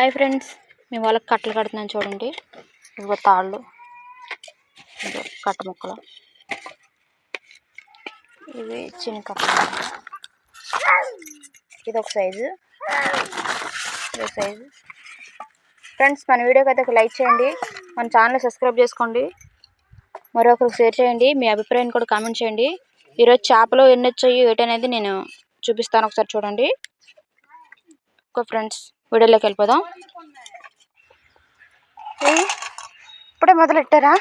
Hi friends, మేము వాళ్ళకి కట్టలు కడుతున్నాం చూడండి. ఇదిగో తాళ్ళు, ఇదిగో కట్ట ముక్కలు, ఇవి చిన్న కట్టలు. ఇది ఒక సైజు, ఇది ఒక సైజు. ఫ్రెండ్స్, మన వీడియోకి అయితే ఒక లైక్ చేయండి, మన ఛానల్ సబ్స్క్రైబ్ చేసుకోండి, మరొకరికి షేర్ చేయండి, మీ అభిప్రాయాన్ని కూడా కామెంట్ చేయండి. ఈరోజు చేపలు ఎన్ని వచ్చాయి ఏంటనేది నేను చూపిస్తాను, ఒకసారి చూడండి. ఓకే ఫ్రెండ్స్, వీడియోలోకి వెళ్ళిపోదాం. ఇప్పుడే మొదలెట్టారా?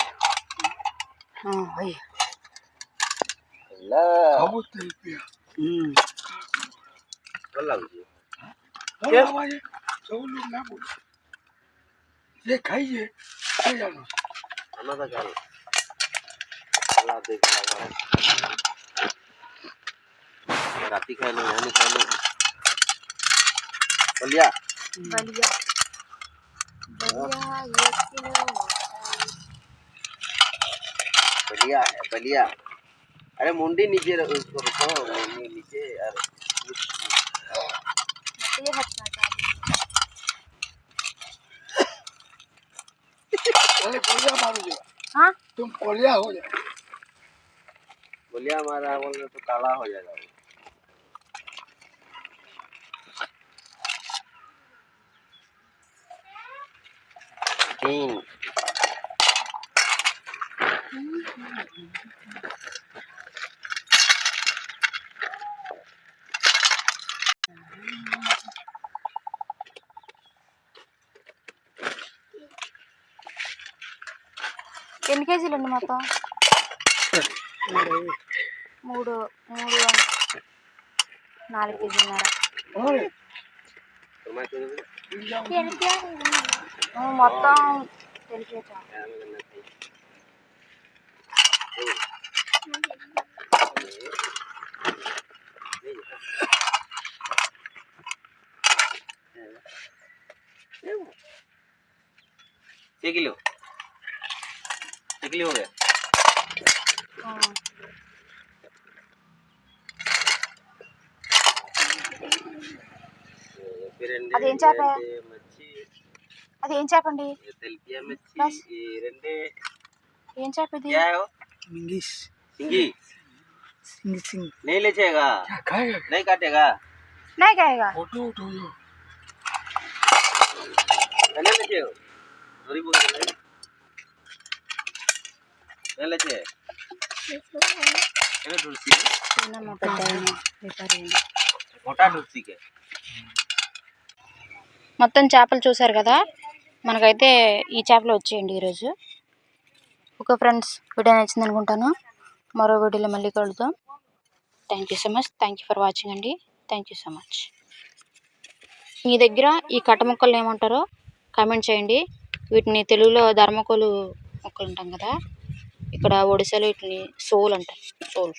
राती खा लो, यहाँ खा लो। बलिया बलिया बलिया 1 किलो बलिया है, बलिया। अरे मुंडी नीचे उसको रखो, मुंडी नीचे। अरे ये हटना बलिया मारोगे? हाँ, तुम बलिया हो जाए। बलिया मारा बोल तो काला हो जाएगा। तीन ఎన్ని కేజీలండి మొత్తం? 4 కేజీలున్నర. మొత్తం తెలిసేట किलो हो गया। అదేం చేప? అదేం చేపండి? ఏం చేప ఇది? नहीं ले जाएगा, नहीं काटेगा, नहीं खाएगा। नहीं ले जाओ, थोड़ी बहुत नहीं ले जाए। ये डुलसी मोटा डुलसी के మొత్తం చేపలు చూసారు కదా, మనకైతే ఈ చేపలు వచ్చేయండి ఈరోజు. ఓకే ఫ్రెండ్స్, వీడియో నచ్చింది అనుకుంటాను. మరో వీడియోలో మళ్ళీ కలుద్దాం. Thank you so much. Thank you for watching అండి. Thank you so much. మీ దగ్గర ఈ కట్ట ముక్కలు ఏమంటారో కామెంట్ చేయండి. వీటిని తెలుగులో ధర్మకోలు ముక్కలు ఉంటాం కదా, ఇక్కడ ఒడిశాలో వీటిని సోల్ అంటారు. సోల్